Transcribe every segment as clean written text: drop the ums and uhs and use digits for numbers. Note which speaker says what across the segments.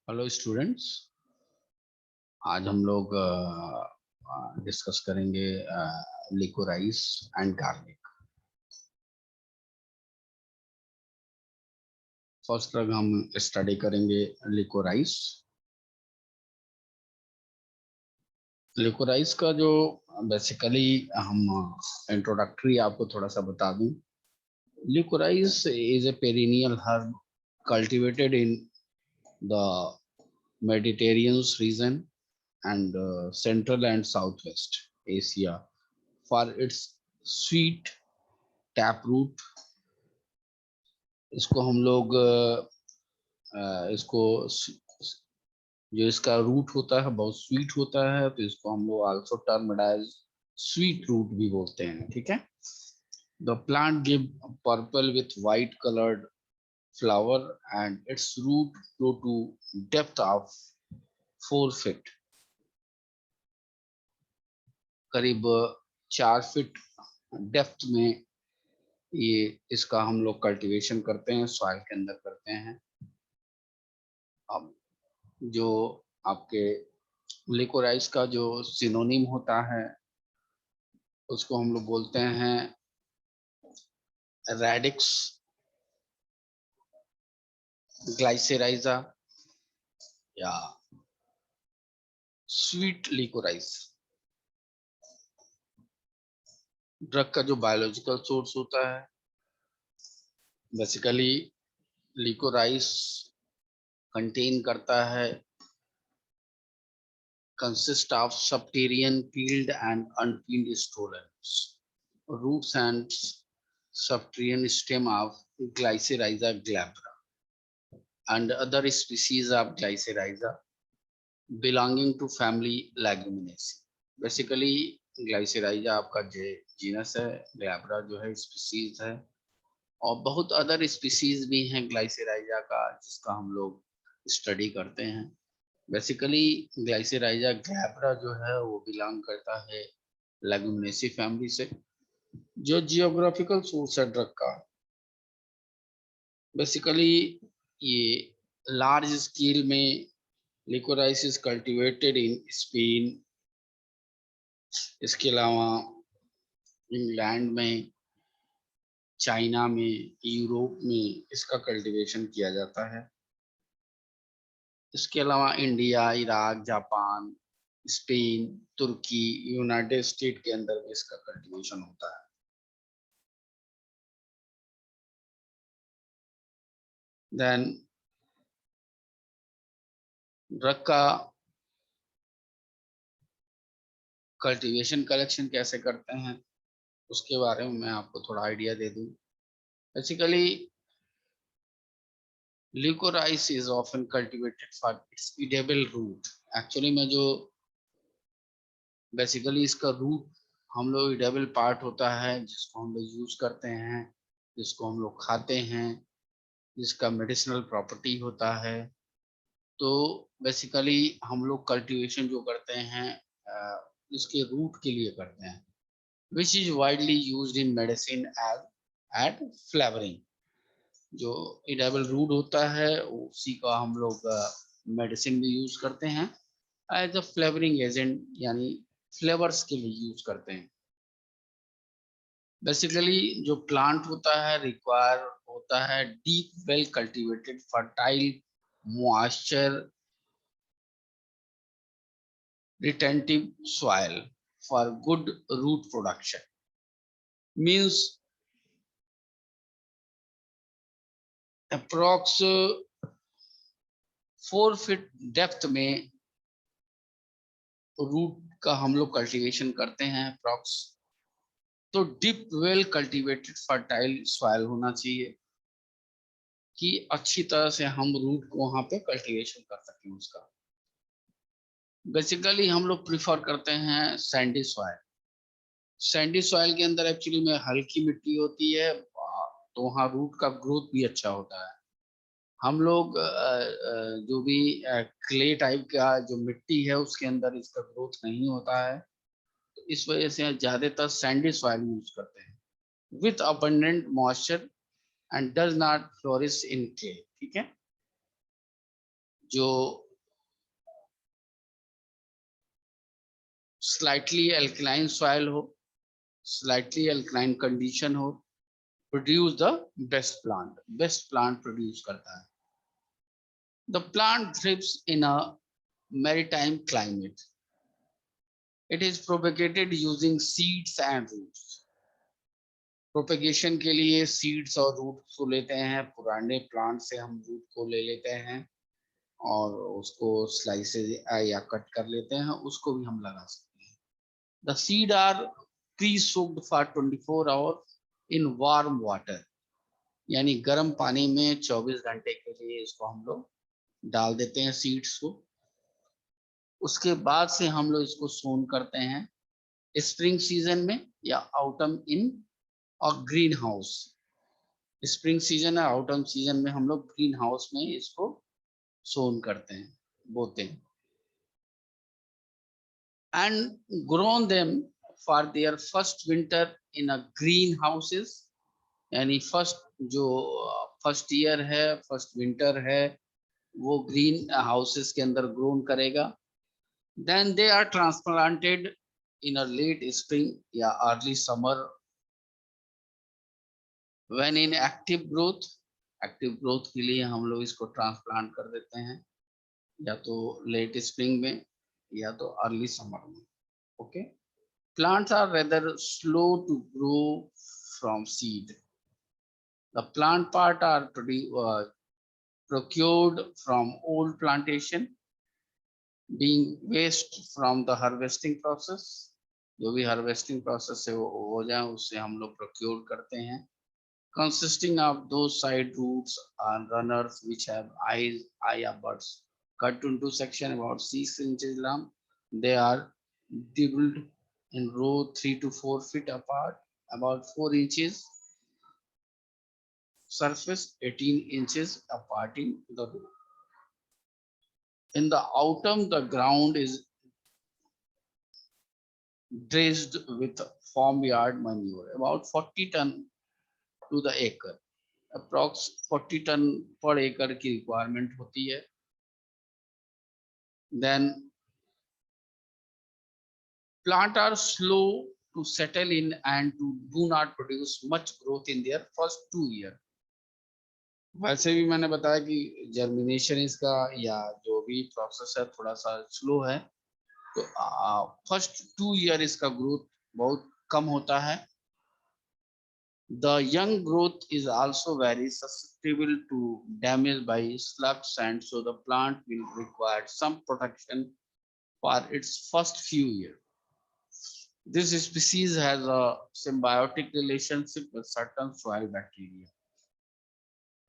Speaker 1: Hello students. आज हम लोग डिस्कस करेंगे liquorice and garlic. First drug हम स्टडी करेंगे लिकोराइस। लिकोराइस का जो बेसिकली हम इंट्रोडक्टरी आपको थोड़ा सा बता दूं। Liquorice is a perennial herb cultivated in the Mediterranean region and Central and Southwest Asia for its sweet taproot। इसको हम लोग इसको जो इसका रूट होता है बहुत स्वीट होता है, तो इसको हम लोग also termed as sweet root भी बोलते हैं। ठीक है। The plant give purple with white coloured flower and its root grow to depth of 4 feet, करीब 4 फीट डेप्थ में ये इसका हम लोग कल्टीवेशन करते हैं, सॉइल के अंदर करते हैं। अब जो आपके लिकोराइस का जो सिनोनिम होता है उसको हम लोग बोलते हैं रेडिक्स ग्लाइसेराइजा या स्वीट लिकोराइस। ड्रग का जो बायोलॉजिकल सोर्स होता है बेसिकली लिकोराइस कंटेन करता है consist of subterranean peeled and unpeeled stolons, roots and subterranean stem of Glycyrrhiza glabra and other species of Glycyrrhiza belonging to family Leguminaceae। Basically glycyrrhiza आपका genus है, glabra जो है species है, और बहुत other species भी हैं ग्लाइसेराइजा का जिसका हम लोग स्टडी करते हैं। बेसिकली ग्लाइसेराइजा ग्लैब्रा जो है वो बिलोंग करता है लेगुमिनेसी फैमिली से। जो जियोग्राफिकल सोर्स है ड्रग का, बेसिकली ये लार्ज स्केल में liquorice is cultivated in Spain, इसके अलावा इंग्लैंड में, चाइना में, यूरोप में इसका कल्टीवेशन किया जाता है। इसके अलावा इंडिया, इराक, जापान, स्पेन, तुर्की, यूनाइटेड स्टेट के अंदर भी इसका कल्टीवेशन होता है। देन ड्रग का कल्टीवेशन कलेक्शन कैसे करते हैं उसके बारे में मैं आपको थोड़ा आइडिया दे दूं। Basically liquorice is often cultivated for its edible root. Actually में जो बेसिकली इसका रूट हम लोग एडिबल पार्ट होता है जिसको हम लोग यूज करते हैं, जिसको हम लोग खाते हैं, जिसका मेडिसिनल प्रॉपर्टी होता है। तो बेसिकली हम लोग कल्टीवेशन जो करते हैं इसके रूट के लिए करते हैं, which is widely used in medicine as at flavoring। जो एडिबल रूट होता है उसी का हम लोग मेडिसिन भी यूज करते हैं एज अ फ्लेवरिंग एजेंट, यानी फ्लेवर्स के लिए यूज करते हैं। बेसिकली जो प्लांट होता है रिक्वायर होता है deep well cultivated fertile moisture retentive soil for good root production। means approx 4 feet depth में रूट का हम लोग कल्टीवेशन करते हैं अप्रॉक्स। तो deep well cultivated fertile soil होना चाहिए कि अच्छी तरह से हम रूट को वहां पे कल्टीवेशन कर सकें उसका। बेसिकली हम लोग प्रिफर करते हैं सैंडी सॉइल। सैंडी सॉइल के अंदर एक्चुअली में हल्की मिट्टी होती है, तो वहाँ रूट का ग्रोथ भी अच्छा होता है। हम लोग जो भी क्ले टाइप का जो मिट्टी है उसके अंदर इसका ग्रोथ नहीं होता है, तो इस वजह से ज्यादातर सैंडी सॉइल यूज करते हैं with abundant moisture and does not flourish in clay. ठीक है। जो स्लाइटली एल्कलाइन सॉइल हो, स्लाइटली एल्कलाइन कंडीशन हो, produce the best plant produce करता है. The plant thrives in a maritime climate. It is propagated using seeds and roots. Propagation के लिए seeds और रूट को लेते हैं. पुराने प्लांट से हम रूट को ले लेते हैं और उसको स्लाइसेस या कट कर लेते हैं, उसको भी हम लगा सकते हैं. The seed are pre-soaked for 24 hours in warm water. यानी गर्म पानी में 24 घंटे के लिए इसको हम लोग डाल देते हैं सीड्स को. उसके बाद से हम लोग इसको सोन करते हैं स्प्रिंग सीजन में या ऑटम इन और ग्रीन हाउस. स्प्रिंग सीजन और ऑटम सीजन में हम लोग ग्रीन हाउस में इसको सोन करते हैं, बोते हैं. And grown them for their first winter in a green houses. यानी जो फर्स्ट ईयर है, फर्स्ट विंटर है, वो ग्रीन हाउसेस के अंदर ग्रोन करेगा. Then they are transplanted in a late spring या early summer when in active growth के लिए हम लोग इसको ट्रांसप्लांट कर देते हैं, या तो लेट स्प्रिंग में या तो अर्ली समर में. Okay. Plants are rather slow to grow from seed. The plant part are procured from old plantation, being waste from the harvesting process. जो भी harvesting process है वो हो जाए उससे हम लोग procure करते हैं. Consisting of those side roots and runners which have eye buds cut into section about 6 inches long. They are doubled in row 3 to 4 feet apart, about 4 inches surface, 18 inches apart in the row. In the autumn, the ground is dredged with farmyard manure, about 40 ton to the acre. Approx 40 ton per acre की requirement होती है. Then plant are slow to settle in and do not produce much growth in their first 2 year. वैसे भी मैंने बताया कि germination इसका या जो भी प्रोसेस है थोड़ा सा स्लो है, तो फर्स्ट 2 ईयर इसका ग्रोथ बहुत कम होता है. The young growth is also very susceptible to damage by slugs, and so the plant will require some protection for its first few years. This species has a symbiotic relationship with certain soil bacteria.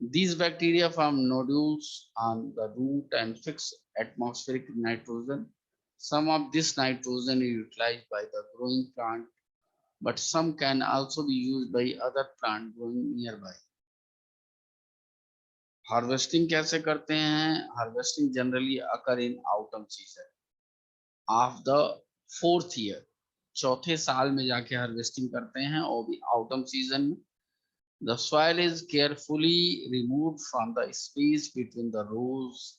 Speaker 1: These bacteria form nodules on the root and fix atmospheric nitrogen. Some of this nitrogen is utilized by the growing plant, but some can also be used by other plants growing nearby. Harvesting कैसे करते हैं? Harvesting generally occur in autumn season of the 4th year. चौथे साल में जाके harvesting करते हैं और भी autumn season में. The soil is carefully removed from the space between the rows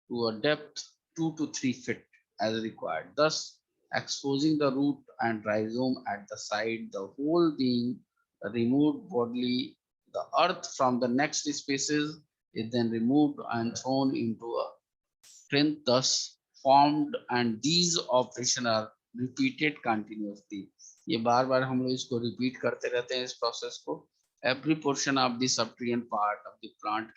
Speaker 1: to a depth 2 to 3 feet as required, thus exposing the root and rhizome at the side, the whole being removed bodily. The earth from the next spaces is then removed and thrown into a plinth thus formed, and these operations are repeated continuously. ये बार बार हम लोग इसको repeat करते रहते हैं इस process को. Every portion of the subterranean part of the plant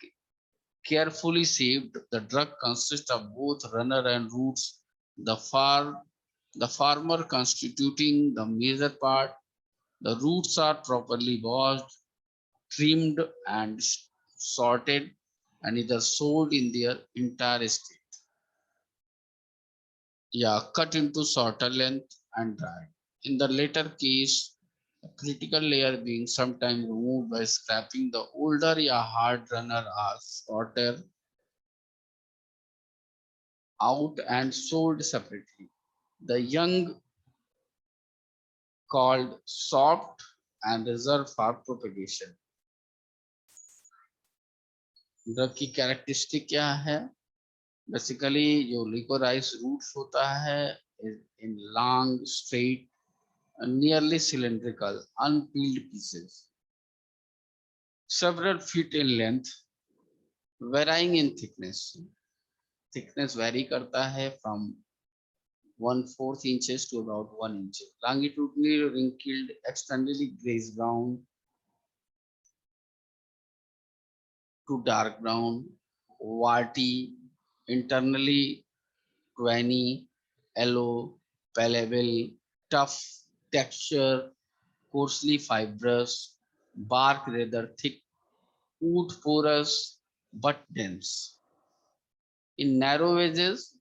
Speaker 1: carefully saved. The drug consists of both runner and roots, the farmer constituting the major part. The roots are properly washed, trimmed and sorted, and either sold in their entire state, cut into shorter length and dried. In the latter case, the critical layer being sometimes removed by scraping the older hard runner or sorter out and sold separately. The young called soft and reserved for propagation. Drug की characteristic क्या है? Basically जो liquorice roots होता है in long straight nearly cylindrical unpeeled pieces several feet in length varying in thickness vary करता है from 1/4 inches to about 1 inch longitudinally wrinkled externally grayish brown to dark brown warty internally tawny yellow palpable tough texture coarsely fibrous bark rather thick wood porous but dense. In narrow wedges,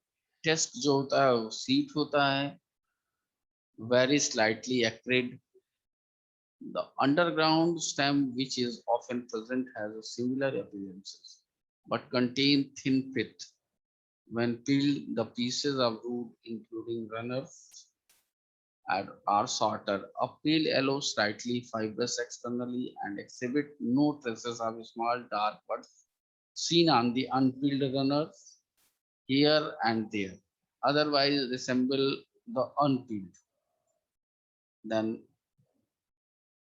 Speaker 1: taste जो होता है वो seat होता है, very slightly acrid. The underground stem, which is often present, has a similar appearances, but contain thin pith. When peeled, the pieces of root, including runners, are shorter, a pale yellow, slightly fibrous externally, and exhibit no traces of small dark buds seen on the unpeeled runners here and there, otherwise resemble the unpeeled. Then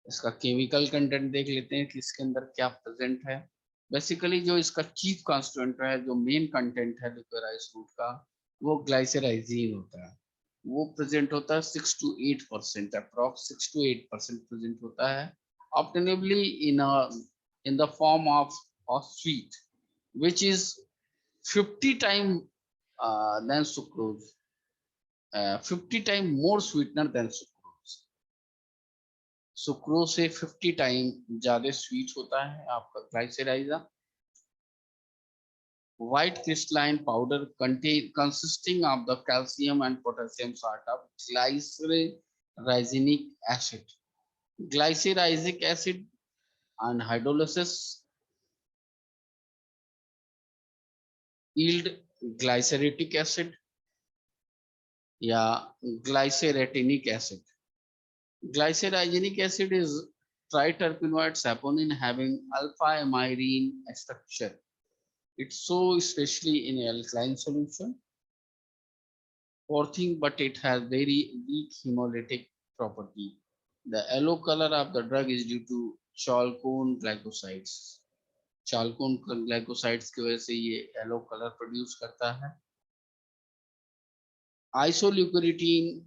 Speaker 1: इसका chemical content देख लेते हैं कि इसके अंदर क्या present है। Basically जो इसका चीफ कॉन्स्टिट्यूएंट है, जो मेन कंटेंट है लिकोराइस रूट का, वो ग्लाइसराइजीन होता है। वो प्रेजेंट होता है 6 to 8%, अप्रॉक्स 6 to 8% प्रेजेंट होता है, obtainably in the form of sweet which is 50 times than sucrose, 50 times more sweetener than sucrose. Sucrose से 50 टाइम ज्यादा स्वीट होता है आपका Glycyrrhiza. White crystalline powder consisting of the calcium and potassium salt of glycyrrhizinic acid. Glycyrrhizic acid and hydrolysis yield glyceritic acid या glycyrrhetinic acid. Glycyrrhizinic acid is triterpenoid saponin having alpha amyrine structure. It's so especially in alkaline solution. Fourth thing, but it has very weak hemolytic property. The yellow color of the drug is due to chalcone glycosides. Chalcone glycosides की वजह से ये yellow color produce करता है। Isoleucine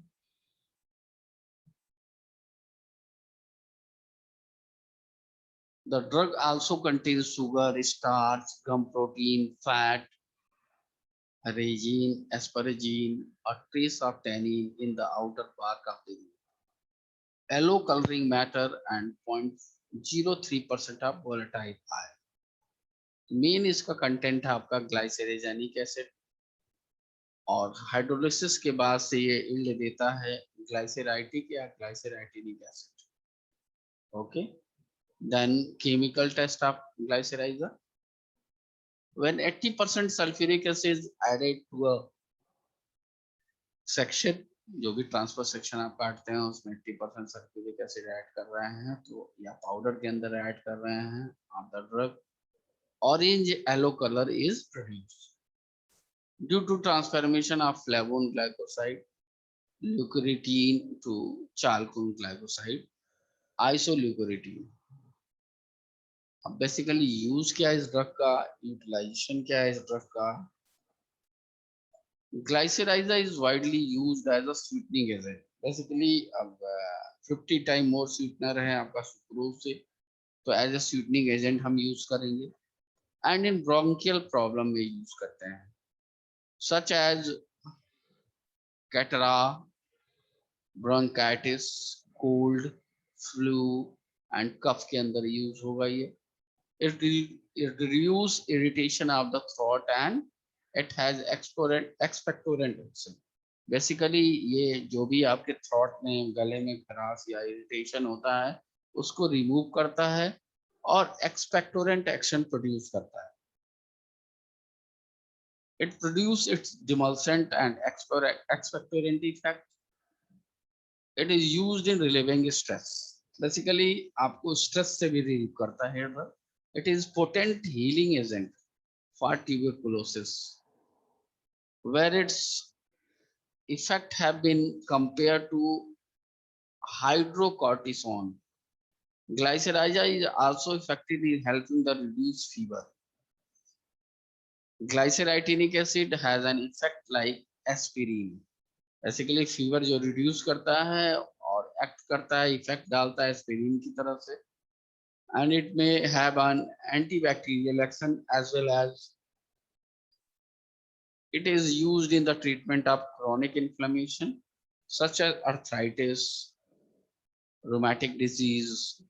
Speaker 1: The drug also contains sugar, starch, gum protein, fat, resin, asparagine, a trace of tannin in the outer bark of the root. Yellow coloring matter and 0.03% of volatile iron. Main इसका content है आपका ग्लाइसरेजेनिक acid और hydrolysis के बाद से ये yield देता है ग्लाइसराइटिक या glycyrrhetinic acid. Okay, then chemical test of glycerizer. When 80% sulfuric acid is added to a section, जो भी ट्रांसफर सेक्शन आप काटते हैं उसमें 80% सल्फ्यूरिक एसिड ऐड कर रहे हैं तो या पाउडर के अंदर ऐड कर रहे हैं आप, the drug orange yellow colour is produced due to transformation of flavone glycoside liquiritin to chalcone glycoside isoliquiritin. अब बेसिकली यूज क्या है इस ड्रग का, यूटिलाइजेशन क्या है इस ड्रग का। Glycerizer is widely used as a sweetening agent. Basically, अब 50 टाइम मोर स्वीटनर है आपका सुक्रोज से, तो एज ए स्वीटनिंग एजेंट हम यूज करेंगे। एंड इन ब्रोंकियल प्रॉब्लम में यूज करते हैं, such as catarrh, bronchitis, cold, flu and cough के अंदर यूज होगा ये। It reduce irritation of the throat and it has expectorant action. Basically ये जो भी आपके थ्रोट में गले में खराश या इरिटेशन होता है उसको रिमूव करता है और एक्सपेक्टोरेंट एक्शन प्रोड्यूस करता है। It produce it's demulcent and expectorant effect. It is used in relieving stress. Basically आपको स्ट्रेस से भी रिलीव करता है। It is potent healing agent for tuberculosis, where its effect have been compared to hydrocortisone. Glycyrrhiza is also effective in helping the reduce fever. Glycyrrhizinic acid has an effect like aspirin. Basically fever जो reduce करता है और act करता है, effect डालता है aspirin की तरफ से, and it may have an antibacterial action as well as it is used in the treatment of chronic inflammation such as arthritis, rheumatic disease,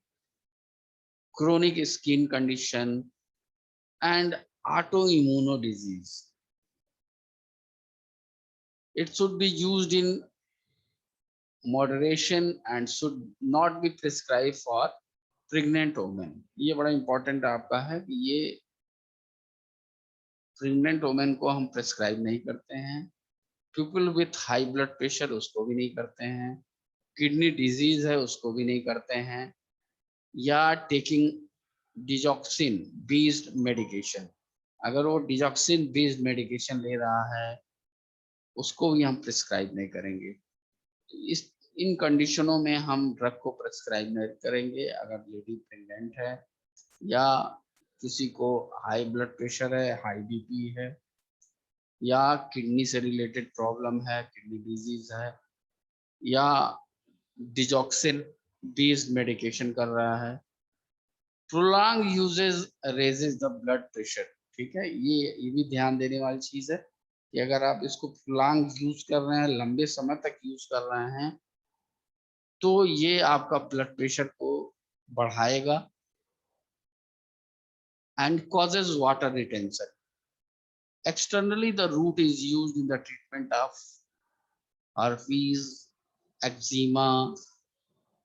Speaker 1: chronic skin condition and autoimmune disease. It should be used in moderation and should not be prescribed for pregnant women. ये बड़ा important आपका है कि ये pregnant women को हम prescribe नहीं करते हैं, people with high blood pressure उसको भी नहीं करते हैं, किडनी डिजीज है उसको भी नहीं करते हैं, या टेकिंग डिजॉक्सिन बेस्ड मेडिकेशन, अगर वो डिजॉक्सिन बेस्ड मेडिकेशन ले रहा है उसको भी हम प्रिस्क्राइब नहीं करेंगे। इस इन कंडीशनों में हम ड्रग को प्रिस्क्राइब नहीं करेंगे। अगर लेडी प्रेग्नेंट है या किसी को हाई ब्लड प्रेशर है, हाई बीपी है, या किडनी से रिलेटेड प्रॉब्लम है, किडनी डिजीज है, या डिजॉक्सिन बेस्ड मेडिकेशन कर रहा है, prolong uses raises the blood pressure. ठीक है, ये भी ध्यान देने वाली चीज है कि अगर आप इसको प्रोलॉन्ग यूज कर रहे हैं, लंबे समय तक यूज कर रहे हैं, तो ये आपका ब्लड प्रेशर को बढ़ाएगा and causes water retention. Externally, the root is used in the treatment of herpes, eczema,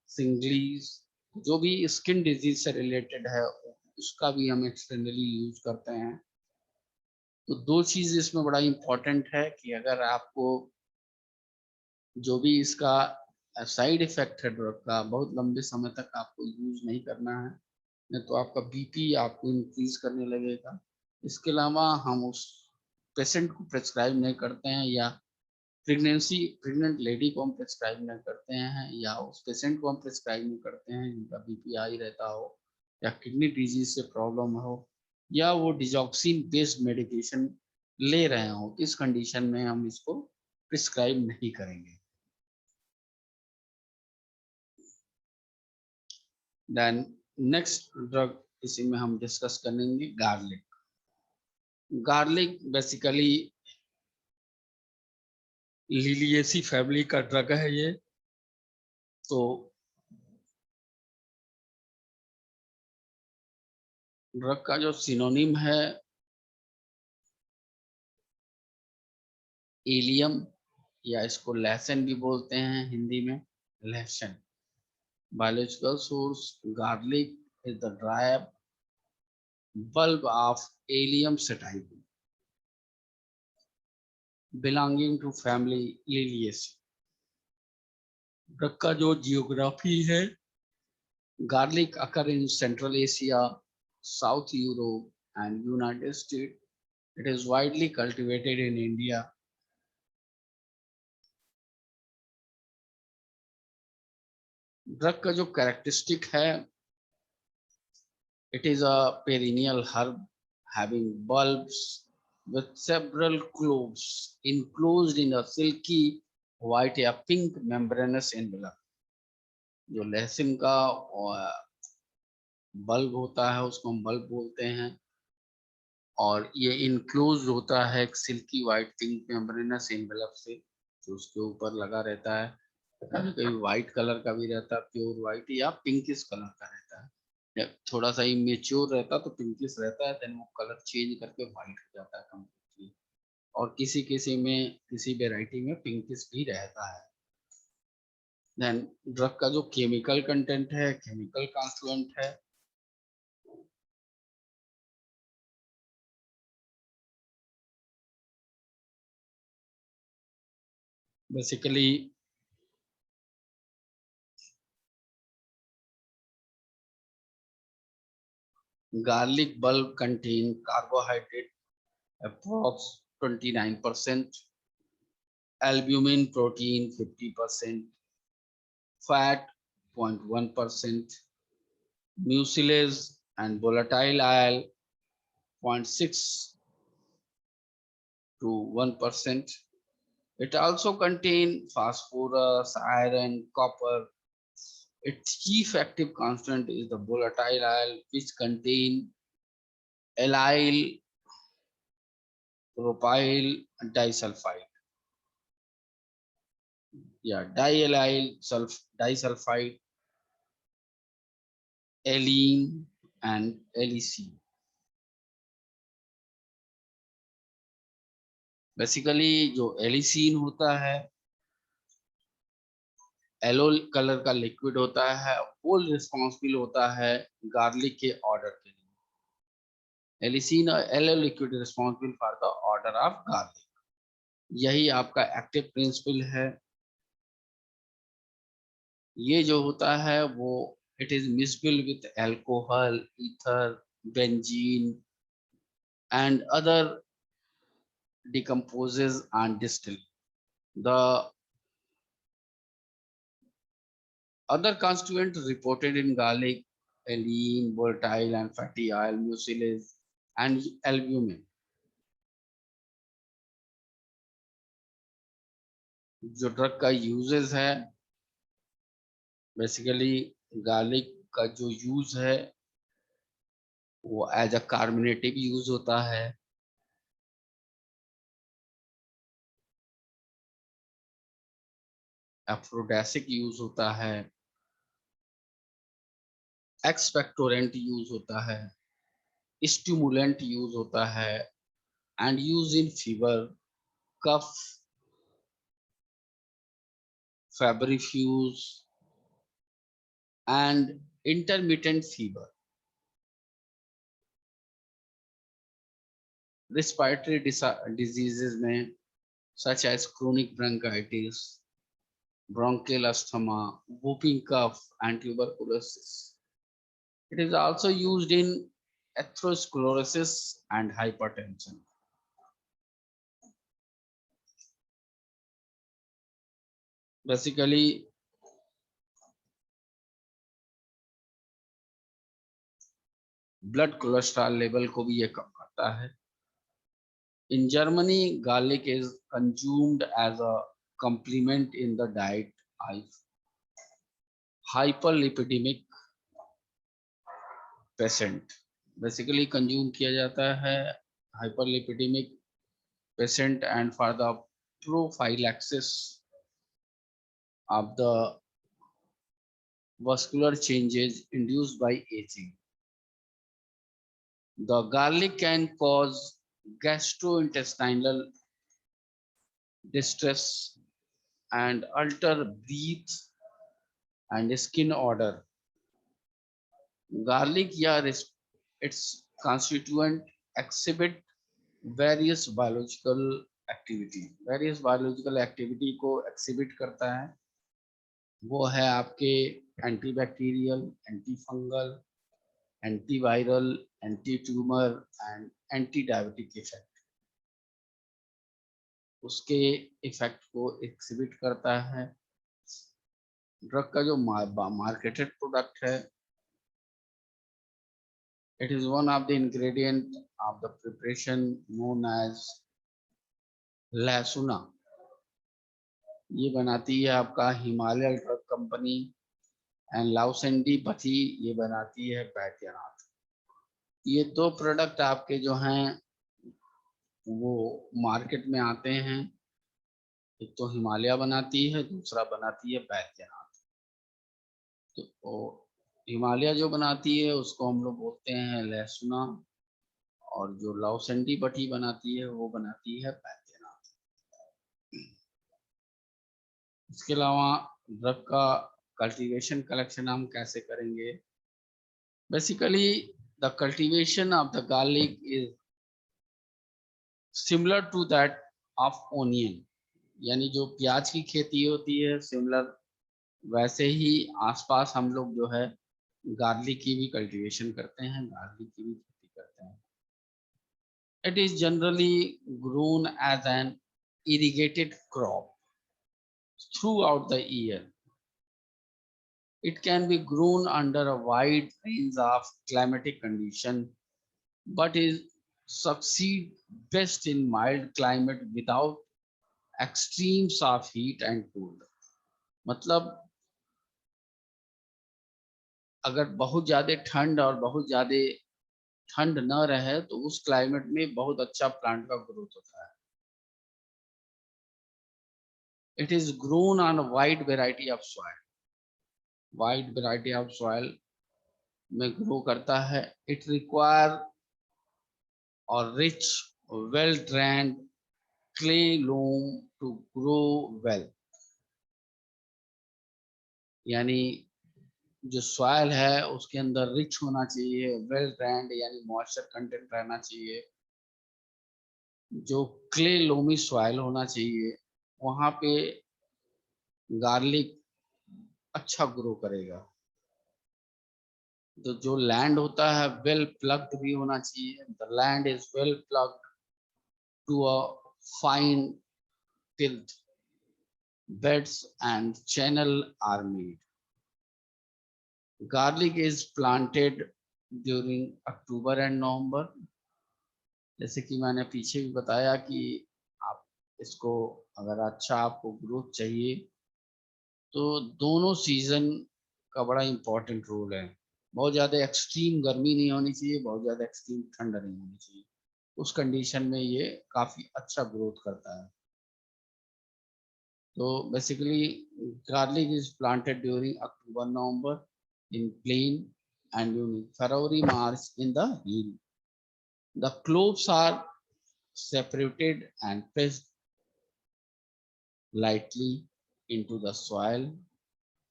Speaker 1: shingles, जो भी स्किन डिजीज से रिलेटेड है उसका भी हम एक्सटर्नली यूज करते हैं। तो दो चीज इसमें बड़ा इंपॉर्टेंट है कि अगर आपको जो भी इसका साइड इफेक्ट है ड्रग का, बहुत लंबे समय तक आपको यूज नहीं करना है, नहीं तो आपका बीपी आपको इंक्रीज करने लगेगा। इसके अलावा हम उस पेशेंट को प्रेस्क्राइब नहीं करते हैं, या प्रेग्नेंट लेडी को हम प्रेस्क्राइब नहीं करते हैं, या उस पेशेंट को हम प्रेस्क्राइब नहीं करते हैं जिनका बीपी हाई रहता हो या किडनी डिजीज से प्रॉब्लम हो या वो डिजॉक्सिन बेस्ड मेडिकेशन ले रहे हो। इस कंडीशन में हम इसको प्रिस्क्राइब नहीं करेंगे। देन नेक्स्ट ड्रग इसी में हम डिस्कस करेंगे garlic. Garlic basically Liliaceae family का ड्रग है ये। तो ड्रग का जो सिनोनिम है एलियम, या इसको लहसुन भी बोलते हैं हिंदी में, लहसुन। Biological source garlic is the dry bulb of Allium sativum belonging to family Liliaceae। Drug का जो जियोग्राफी है, garlic occur in central Asia, south Europe and United state. It is widely cultivated in India. Drug का जो characteristic है, it is a perennial herb having bulbs with several cloves enclosed in a silky white या pink membranous envelope। जो लहसुन का bulb होता है उसको हम बल्ब बोलते हैं, और ये इनक्लोज होता है एक silky white pink membranous envelope से, जो उसके ऊपर लगा रहता है। कभी कभी व्हाइट कलर का भी रहता है, प्योर व्हाइट या पिंकिश कलर का रहता है, या थोड़ा सा इमेच्योर रहता तो पिंकिश रहता है, देन वो कलर चेंज करके व्हाइट हो जाता है कंप्लीटली, और किसी किसी में किसी वेराइटी में पिंकिश भी रहता है। देन ड्रग का जो केमिकल कंटेंट है, केमिकल कॉन्स्टिट्यूएंट है, basically garlic bulb contain carbohydrate approx 29%, albumin protein 50%, fat 0.1%, mucilage and volatile oil 0.6 to 1%. It also contains phosphorus, iron, copper. Its chief active constant is the volatile oil, which contain allyl propyl disulfide. Yeah, disulfide, allene and LEC. Basically जो एलिसीन होता है, yellow colour का liquid होता है, वो responsible होता है garlic के ऑर्डर के लिए। एलिसीन और yellow liquid responsible for the order of garlic. यही आपका एक्टिव प्रिंसिपल है। ये जो होता है वो it is miscible with alcohol, ether, benzene and other decomposes and distill. The other constituents reported in garlic: allene, volatile and fatty oil, mucilage and albumin. जो drug का यूजेस है, बेसिकली गार्लिक का जो यूज है वो as a कार्बोनेटिव use होता है, एफ्रोडेसिक use होता है, एक्सपेक्टोरेंट यूज होता है, स्टिमुलेंट यूज होता है and use in fever, cough, febrifuge and intermittent fever. Respiratory diseases में such as chronic bronchitis, bronchial asthma, whooping cough and tuberculosis. It is also used in atherosclerosis and hypertension. Basically, blood cholesterol level को भी ये कम करता है. In Germany, garlic is consumed as a complement in the diet of hyperlipidemic patient. Basically consume किया जाता है hyperlipidemic patient and for the prophylaxis of the vascular changes induced by aging. The garlic can cause gastrointestinal distress and alter breath and skin odor. Garlic या its constituent exhibit various biological activity को exhibit करता है। वो है आपके antibacterial, anti fungal, antiviral, anti tumour and anti diabetic effect. उसके effect को exhibit करता है। ड्रग का जो मार्केटेड प्रोडक्ट है, it is one of the ingredient of the preparation known as Lashuna. ये बनाती है आपका हिमालय ड्रग कंपनी एंड लाउसेंडी पथी ये बनाती है बैद्यनाथ। ये दो प्रोडक्ट आपके जो हैं वो मार्केट में आते हैं। एक तो हिमालय बनाती है, दूसरा बनाती है बैद्यनाथ। तो हिमालय जो बनाती है उसको हम लोग बोलते हैं लहसुना, और जो लाउसेंडी भट्टी बनाती है वो बनाती है बैद्यनाथ। इसके अलावा ड्रग का कल्टीवेशन कलेक्शन हम कैसे करेंगे? Basically the cultivation of the garlic is similar to that of onion, यानी जो प्याज की खेती होती है सिमिलर वैसे ही आसपास हम लोग जो है गार्लिक की भी कल्टीवेशन करते हैं, गार्लिक की भी खेती करते हैं। It is generally grown as an irrigated crop throughout the year. It can be grown under a wide range of climatic conditions, but is succeed best in mild climate without extremes of heat and cold. मतलब अगर बहुत ज्यादा ठंड और बहुत ज्यादा ठंड न रहे तो उस क्लाइमेट में बहुत अच्छा प्लांट का ग्रोथ होता है. It is grown on a wide variety of soil. Wide variety of soil में ग्रो करता है. It require or rich, well drained clay loam to grow well. यानी जो सॉइल है उसके अंदर रिच होना चाहिए, वेल ड्रेन्ड यानी मॉइस्चर कंटेंट रहना चाहिए, जो क्ले लोमी सॉइल होना चाहिए, वहां पे गार्लिक अच्छा ग्रो करेगा. तो जो लैंड होता है वेल प्लग्ड भी होना चाहिए. The land is well ploughed to a fine tilth. Beds and channel are made. Garlic is planted during October and November. जैसे कि मैंने पीछे भी बताया कि आप इसको अगर अच्छा आपको ग्रोथ चाहिए तो दोनों सीजन का बड़ा इम्पोर्टेंट रोल है. बहुत ज़्यादा एक्सट्रीम गर्मी नहीं होनी चाहिए, बहुत ज़्यादा एक्सट्रीम ठंड नहीं होनी चाहिए. उस कंडीशन में ये काफ़ी अच्छा ग्रोथ करता है. तो basically garlic is planted during October November in plain and during February March in the hill. The cloves are separated and pressed lightly into the soil.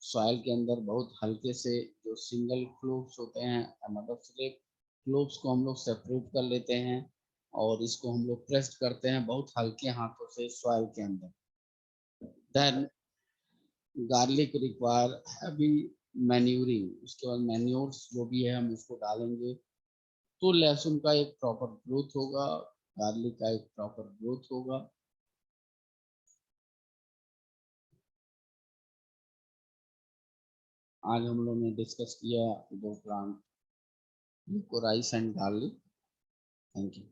Speaker 1: Soil के अंदर बहुत हल्के से जो सिंगल क्लोव्स होते हैं, मतलब सिर्फ क्लोव्स को हम लोग सेपरेट कर लेते हैं और इसको हम लोग प्रेस करते हैं बहुत हल्के हाथों से सॉइल के अंदर. Then garlic require heavy manuring. उसके बाद मैन्योर्स जो भी है हम उसको डालेंगे तो लहसुन का एक प्रॉपर ग्रोथ होगा, गार्लिक का एक प्रॉपर ग्रोथ होगा. आज हम लोग ने डिस्कस किया दो plant, ल्यूकोराइस and garlic. Thank you.